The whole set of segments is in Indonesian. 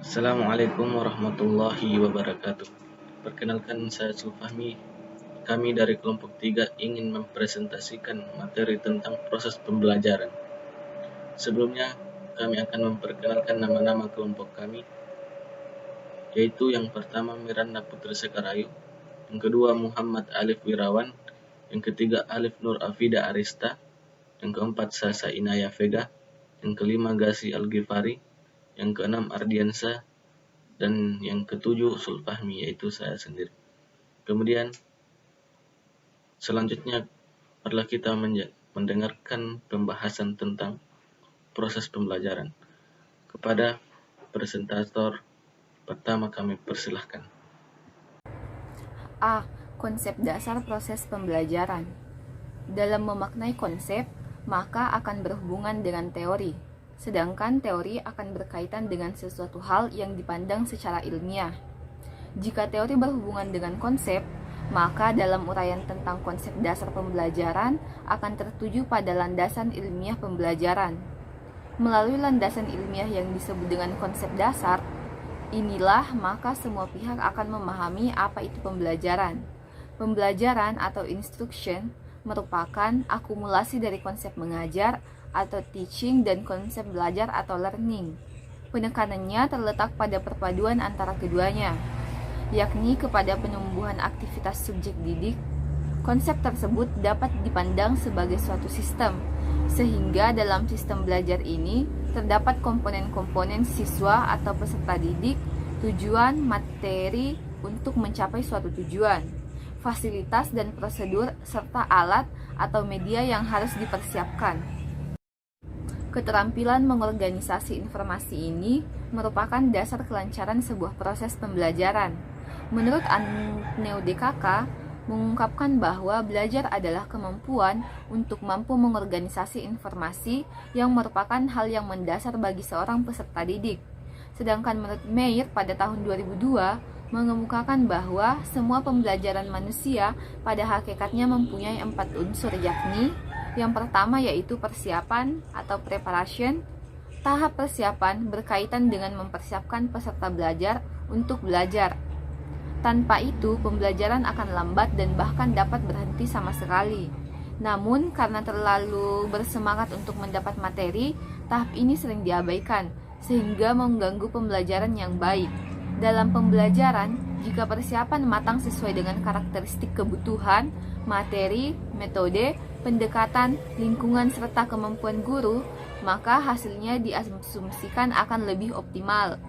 Assalamualaikum warahmatullahi wabarakatuh. Perkenalkan, saya Zulfahmi. Kami dari kelompok 3 ingin mempresentasikan materi tentang proses pembelajaran. Sebelumnya, kami akan memperkenalkan nama-nama kelompok kami, yaitu yang pertama Miranda Putri Sekarayu, yang kedua Muhammad Alif Wirawan, yang ketiga Alif Nur Afida Arista, yang keempat Sasa Inaya Vega, yang kelima Gasi Al-Ghifari, yang keenam Ardiansa, dan yang ketujuh Zulfahmi, yaitu saya sendiri. Kemudian selanjutnya adalah kita mendengarkan pembahasan tentang proses pembelajaran. Kepada presentator pertama kami persilahkan. A. Konsep dasar proses pembelajaran. Dalam memaknai konsep, maka akan berhubungan dengan teori, sedangkan teori akan berkaitan dengan sesuatu hal yang dipandang secara ilmiah. Jika teori berhubungan dengan konsep, maka dalam uraian tentang konsep dasar pembelajaran akan tertuju pada landasan ilmiah pembelajaran. Melalui landasan ilmiah yang disebut dengan konsep dasar, inilah maka semua pihak akan memahami apa itu pembelajaran. Pembelajaran atau instruction merupakan akumulasi dari konsep mengajar atau teaching dan konsep belajar atau learning. Penekanannya terletak pada perpaduan antara keduanya, yakni kepada penumbuhan aktivitas subjek didik. Konsep tersebut dapat dipandang sebagai suatu sistem, sehingga dalam sistem belajar ini terdapat komponen-komponen siswa atau peserta didik, tujuan, materi untuk mencapai suatu tujuan, fasilitas dan prosedur, serta alat atau media yang harus dipersiapkan. Keterampilan mengorganisasi informasi ini merupakan dasar kelancaran sebuah proses pembelajaran. Menurut Anneo DKK, mengungkapkan bahwa belajar adalah kemampuan untuk mampu mengorganisasi informasi yang merupakan hal yang mendasar bagi seorang peserta didik. Sedangkan menurut Meyer pada tahun 2002 mengemukakan bahwa semua pembelajaran manusia pada hakikatnya mempunyai 4 unsur, yakni yang pertama yaitu persiapan atau preparation. Tahap persiapan berkaitan dengan mempersiapkan peserta belajar untuk belajar. Tanpa itu, pembelajaran akan lambat dan bahkan dapat berhenti sama sekali. Namun, karena terlalu bersemangat untuk mendapat materi, tahap ini sering diabaikan, sehingga mengganggu pembelajaran yang baik. Dalam pembelajaran, jika persiapan matang sesuai dengan karakteristik kebutuhan, materi, metode, pendekatan, lingkungan, serta kemampuan guru, maka hasilnya diasumsikan akan lebih optimal.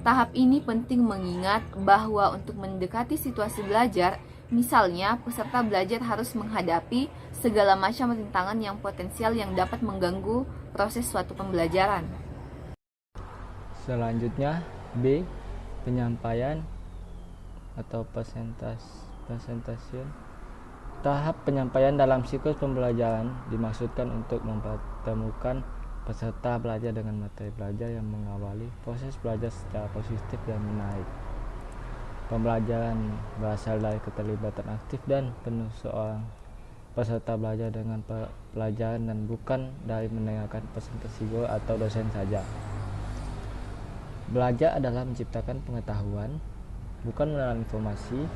Tahap ini penting mengingat bahwa untuk mendekati situasi belajar, misalnya peserta belajar harus menghadapi segala macam rintangan yang potensial yang dapat mengganggu proses suatu pembelajaran. Selanjutnya, B. Penyampaian atau presentation. Tahap penyampaian dalam siklus pembelajaran dimaksudkan untuk mempertemukan peserta belajar dengan materi belajar yang mengawali proses belajar secara positif dan menarik. Pembelajaran berasal dari keterlibatan aktif dan penuh seorang peserta belajar dengan pelajaran dan bukan dari mendengarkan presentasi guru atau dosen saja. Belajar adalah menciptakan pengetahuan, bukan menelan informasi,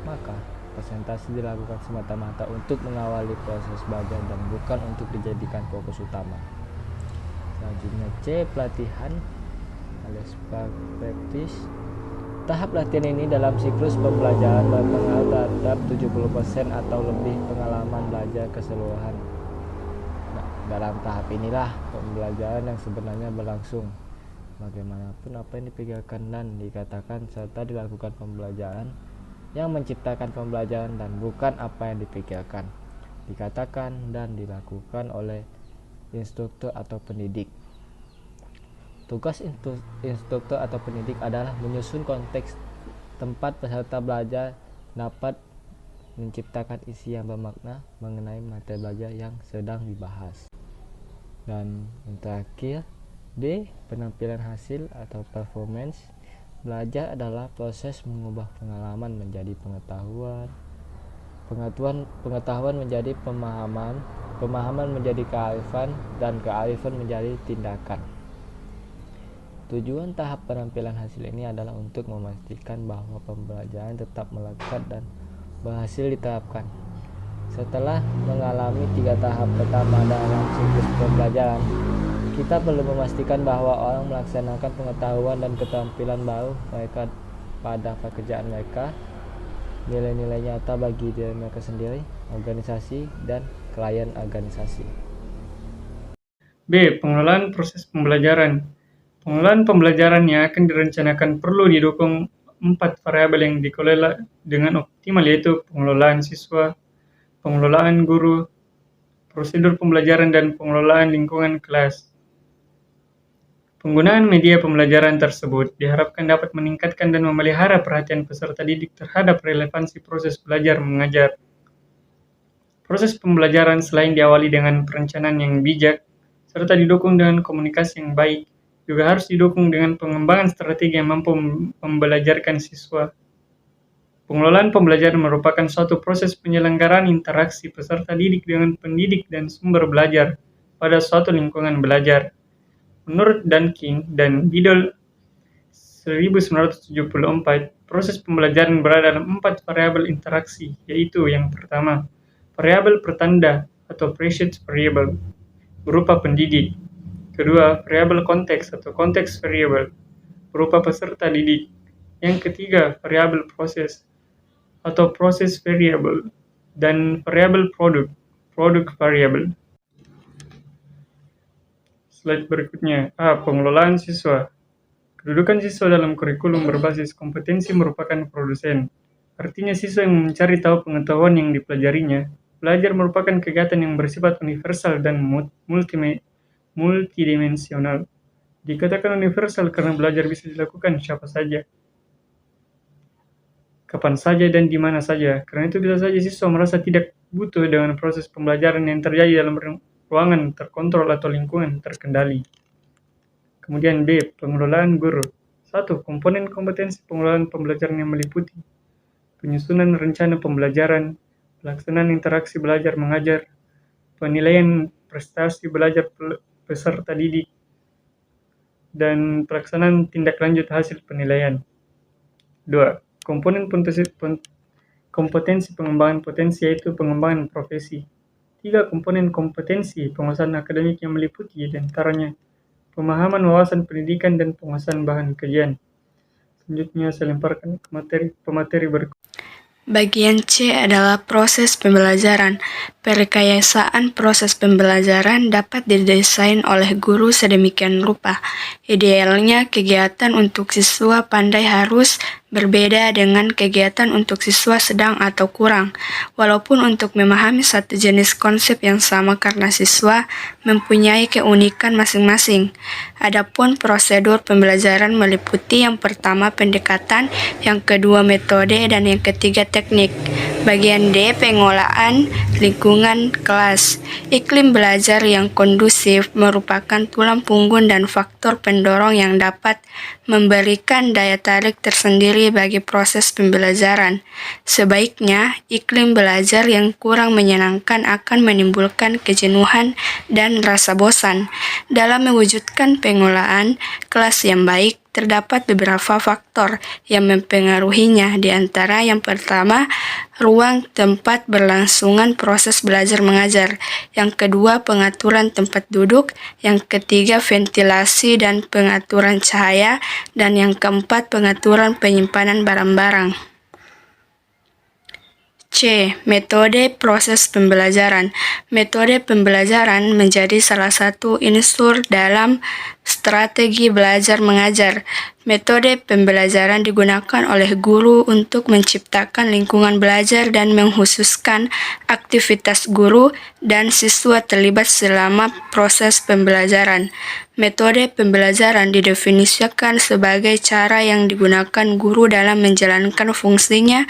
maka presentasi dilakukan semata-mata untuk mengawali proses belajar dan bukan untuk dijadikan fokus utama. Selanjutnya C. Pelatihan alias practice. Tahap latihan ini dalam siklus pembelajaran berpengaruh terhadap 70% atau lebih pengalaman belajar keseluruhan. Nah, dalam tahap inilah pembelajaran yang sebenarnya berlangsung. Bagaimanapun apa yang dipikirkan dan dikatakan serta dilakukan pembelajaran yang menciptakan pembelajaran dan bukan apa yang dipikirkan, dikatakan dan dilakukan oleh instruktur atau pendidik. Tugas instruktur atau pendidik adalah menyusun konteks tempat peserta belajar dapat menciptakan isi yang bermakna mengenai materi belajar yang sedang dibahas. Dan yang terakhir, D. Penampilan hasil atau performance. Belajar adalah proses mengubah pengalaman menjadi pengetahuan, pengetahuan menjadi pemahaman, pemahaman menjadi kearifan, dan kearifan menjadi tindakan. Tujuan tahap penampilan hasil ini adalah untuk memastikan bahwa pembelajaran tetap melekat dan berhasil diterapkan. Setelah mengalami 3 tahap pertama dalam siklus pembelajaran, kita perlu memastikan bahwa orang melaksanakan pengetahuan dan keterampilan baru mereka pada pekerjaan mereka, nilai-nilai nyata bagi diri mereka sendiri, organisasi, dan klien organisasi. B. Pengelolaan proses pembelajaran. Pengelolaan pembelajaran yang akan direncanakan perlu didukung 4 variabel yang dikelola dengan optimal, yaitu pengelolaan siswa, pengelolaan guru, prosedur pembelajaran, dan pengelolaan lingkungan kelas. Penggunaan media pembelajaran tersebut diharapkan dapat meningkatkan dan memelihara perhatian peserta didik terhadap relevansi proses belajar mengajar. Proses pembelajaran selain diawali dengan perencanaan yang bijak, serta didukung dengan komunikasi yang baik, juga harus didukung dengan pengembangan strategi yang mampu membelajarkan siswa. Pengelolaan pembelajaran merupakan suatu proses penyelenggaraan interaksi peserta didik dengan pendidik dan sumber belajar pada suatu lingkungan belajar. Menurut Dunking dan Biddle 1974, proses pembelajaran berada dalam 4 variabel interaksi, yaitu yang pertama, variabel pertanda atau presage variable, berupa pendidik. Kedua, variabel konteks atau context variable, berupa peserta didik. Yang ketiga, variabel proses atau process variable, dan variabel product variable. Slide berikutnya. A. Pengelolaan siswa. Kedudukan siswa dalam kurikulum berbasis kompetensi merupakan produsen. Artinya siswa yang mencari tahu pengetahuan yang dipelajarinya. Belajar merupakan kegiatan yang bersifat universal dan multidimensional. Dikatakan universal karena belajar bisa dilakukan siapa saja, kapan saja, dan di mana saja. Karena itu bisa saja siswa merasa tidak butuh dengan proses pembelajaran yang terjadi dalam ruangan terkontrol atau lingkungan terkendali. Kemudian B. Pengelolaan guru. 1. Komponen kompetensi pengelolaan pembelajaran yang meliputi penyusunan rencana pembelajaran, pelaksanaan interaksi belajar mengajar, penilaian prestasi belajar peserta didik, dan pelaksanaan tindak lanjut hasil penilaian. 2. Komponen kompetensi pengembangan potensi, yaitu pengembangan profesi. 3. Komponen kompetensi penguasaan akademik yang meliputi diantaranya pemahaman wawasan pendidikan dan penguasaan bahan kajian. Selanjutnya saya lemparkan ke pemateri berikut. Bagian C adalah proses pembelajaran. Perkayasaan proses pembelajaran dapat didesain oleh guru sedemikian rupa. Idealnya, kegiatan untuk siswa pandai harus berbeda dengan kegiatan untuk siswa sedang atau kurang, walaupun untuk memahami satu jenis konsep yang sama karena siswa mempunyai keunikan masing-masing. Adapun prosedur pembelajaran meliputi yang pertama pendekatan, yang kedua metode, dan yang ketiga teknik. Bagian D, pengolahan lingkungan kelas. Iklim belajar yang kondusif merupakan tulang punggung dan faktor pendorong yang dapat memberikan daya tarik tersendiri bagi proses pembelajaran. Sebaiknya, iklim belajar yang kurang menyenangkan akan menimbulkan kejenuhan dan rasa bosan. Dalam mewujudkan pengolahan kelas yang baik, terdapat beberapa faktor yang mempengaruhinya. Di antara yang pertama, ruang tempat berlangsungan proses belajar mengajar. Yang kedua, pengaturan tempat duduk. Yang ketiga, ventilasi dan pengaturan cahaya. Dan yang keempat, pengaturan penyimpanan barang-barang. C. Metode proses pembelajaran. Metode pembelajaran menjadi salah satu unsur dalam strategi belajar mengajar. Metode pembelajaran digunakan oleh guru untuk menciptakan lingkungan belajar dan mengkhususkan aktivitas guru dan siswa terlibat selama proses pembelajaran. Metode pembelajaran didefinisikan sebagai cara yang digunakan guru dalam menjalankan fungsinya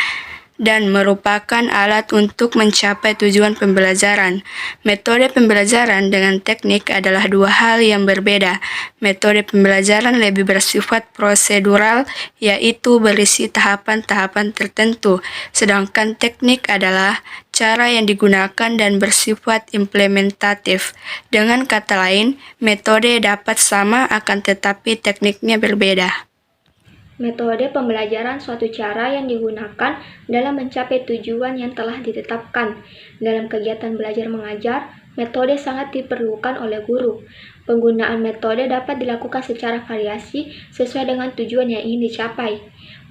dan merupakan alat untuk mencapai tujuan pembelajaran. Metode pembelajaran dengan teknik adalah dua hal yang berbeda. Metode pembelajaran lebih bersifat prosedural, yaitu berisi tahapan-tahapan tertentu, sedangkan teknik adalah cara yang digunakan dan bersifat implementatif. Dengan kata lain, metode dapat sama akan tetapi tekniknya berbeda. Metode pembelajaran suatu cara yang digunakan dalam mencapai tujuan yang telah ditetapkan. Dalam kegiatan belajar mengajar, metode sangat diperlukan oleh guru. Penggunaan metode dapat dilakukan secara variasi sesuai dengan tujuan yang ingin dicapai.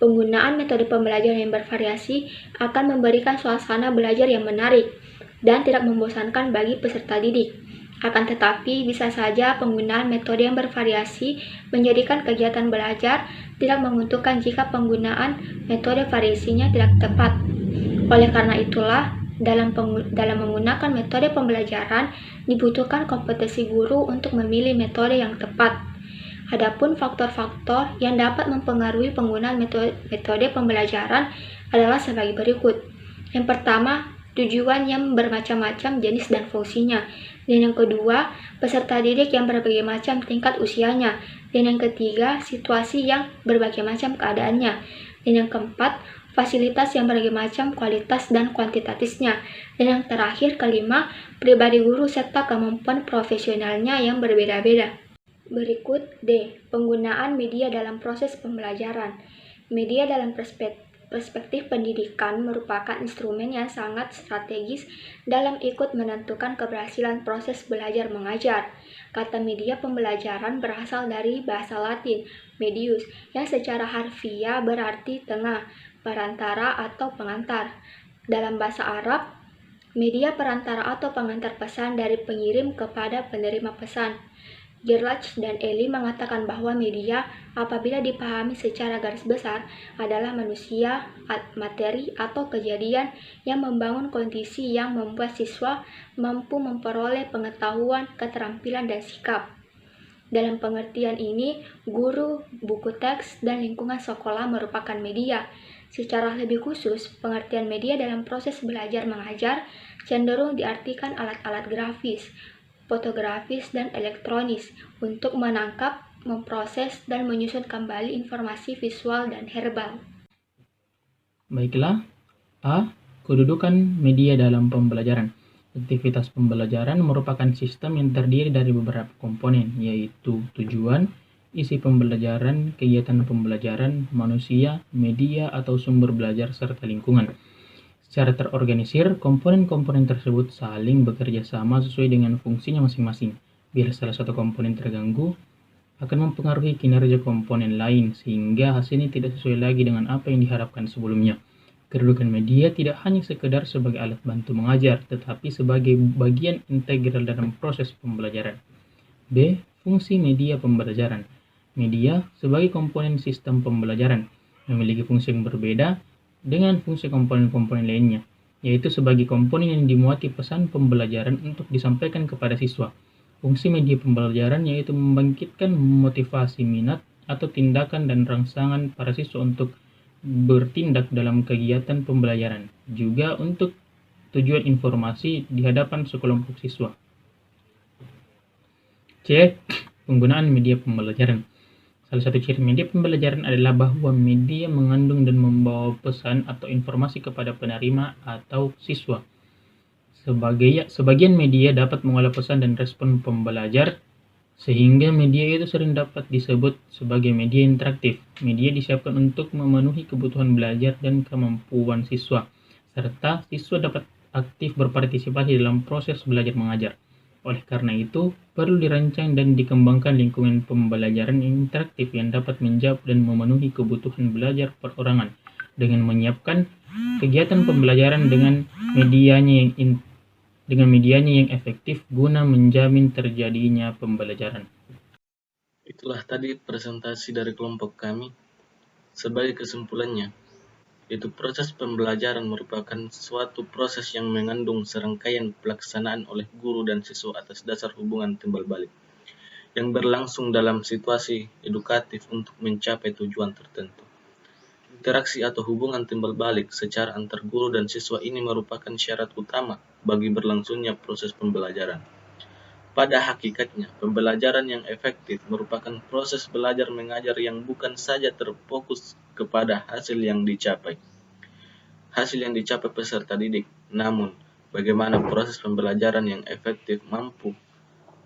Penggunaan metode pembelajaran yang bervariasi akan memberikan suasana belajar yang menarik dan tidak membosankan bagi peserta didik. Akan tetapi, bisa saja penggunaan metode yang bervariasi menjadikan kegiatan belajar tidak menguntungkan jika penggunaan metode variasinya tidak tepat. Oleh karena itulah, dalam menggunakan metode pembelajaran, dibutuhkan kompetensi guru untuk memilih metode yang tepat. Adapun faktor-faktor yang dapat mempengaruhi penggunaan metode pembelajaran adalah sebagai berikut. Yang pertama, tujuan yang bermacam-macam jenis dan fungsinya. Dan yang kedua, peserta didik yang berbagai macam tingkat usianya. Dan yang ketiga, situasi yang berbagai macam keadaannya. Dan yang keempat, fasilitas yang berbagai macam kualitas dan kuantitatifnya. Dan yang terakhir, kelima, pribadi guru serta kemampuan profesionalnya yang berbeda-beda. Berikut D. Penggunaan media dalam proses pembelajaran. Media dalam perspektif pendidikan merupakan instrumen yang sangat strategis dalam ikut menentukan keberhasilan proses belajar mengajar. Kata media pembelajaran berasal dari bahasa Latin, medius, yang secara harfiah berarti tengah, perantara atau pengantar. Dalam bahasa Arab, media perantara atau pengantar pesan dari pengirim kepada penerima pesan. Gerlach dan Eli mengatakan bahwa media, apabila dipahami secara garis besar, adalah manusia, materi, atau kejadian yang membangun kondisi yang membuat siswa mampu memperoleh pengetahuan, keterampilan, dan sikap. Dalam pengertian ini, guru, buku teks, dan lingkungan sekolah merupakan media. Secara lebih khusus, pengertian media dalam proses belajar mengajar cenderung diartikan alat-alat grafis, fotografis, dan elektronis untuk menangkap, memproses, dan menyusun kembali informasi visual dan verbal. Baiklah, A. Kedudukan media dalam pembelajaran. Aktivitas pembelajaran merupakan sistem yang terdiri dari beberapa komponen, yaitu tujuan, isi pembelajaran, kegiatan pembelajaran, manusia, media atau sumber belajar, serta lingkungan. Secara terorganisir, komponen-komponen tersebut saling bekerja sama sesuai dengan fungsinya masing-masing. Bila salah satu komponen terganggu, akan mempengaruhi kinerja komponen lain, sehingga hasilnya tidak sesuai lagi dengan apa yang diharapkan sebelumnya. Kedudukan media tidak hanya sekedar sebagai alat bantu mengajar, tetapi sebagai bagian integral dalam proses pembelajaran. B. Fungsi media pembelajaran. Media, sebagai komponen sistem pembelajaran, memiliki fungsi yang berbeda dengan fungsi komponen-komponen lainnya, yaitu sebagai komponen yang dimuati pesan pembelajaran untuk disampaikan kepada siswa. Fungsi media pembelajaran yaitu membangkitkan motivasi minat atau tindakan dan rangsangan para siswa untuk bertindak dalam kegiatan pembelajaran, juga untuk tujuan informasi di hadapan sekelompok siswa. C. Penggunaan media pembelajaran. Salah satu ciri media pembelajaran adalah bahwa media mengandung dan membawa pesan atau informasi kepada penerima atau siswa. Sebagian media dapat mengolah pesan dan respon pembelajar, sehingga media itu sering dapat disebut sebagai media interaktif. Media disiapkan untuk memenuhi kebutuhan belajar dan kemampuan siswa, serta siswa dapat aktif berpartisipasi dalam proses belajar mengajar. Oleh karena itu, perlu dirancang dan dikembangkan lingkungan pembelajaran yang interaktif yang dapat menjawab dan memenuhi kebutuhan belajar perorangan, dengan menyiapkan kegiatan pembelajaran dengan medianya yang efektif guna menjamin terjadinya pembelajaran. Itulah tadi presentasi dari kelompok kami. Sebagai kesimpulannya, yaitu proses pembelajaran merupakan suatu proses yang mengandung serangkaian pelaksanaan oleh guru dan siswa atas dasar hubungan timbal balik yang berlangsung dalam situasi edukatif untuk mencapai tujuan tertentu. Interaksi atau hubungan timbal balik secara antar guru dan siswa ini merupakan syarat utama bagi berlangsungnya proses pembelajaran. Pada hakikatnya, pembelajaran yang efektif merupakan proses belajar mengajar yang bukan saja terfokus kepada hasil yang dicapai peserta didik, namun bagaimana proses pembelajaran yang efektif mampu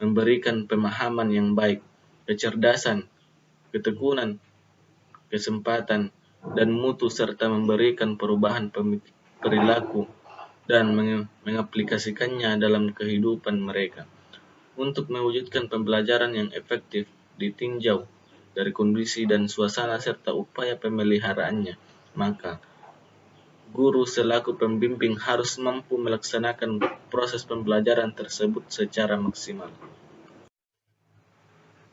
memberikan pemahaman yang baik, kecerdasan, ketekunan, kesempatan, dan mutu serta memberikan perubahan perilaku dan mengaplikasikannya dalam kehidupan mereka. Untuk mewujudkan pembelajaran yang efektif ditinjau dari kondisi dan suasana serta upaya pemeliharaannya, maka guru selaku pembimbing harus mampu melaksanakan proses pembelajaran tersebut secara maksimal.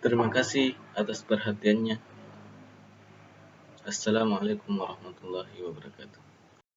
Terima kasih atas perhatiannya. Assalamualaikum warahmatullahi wabarakatuh.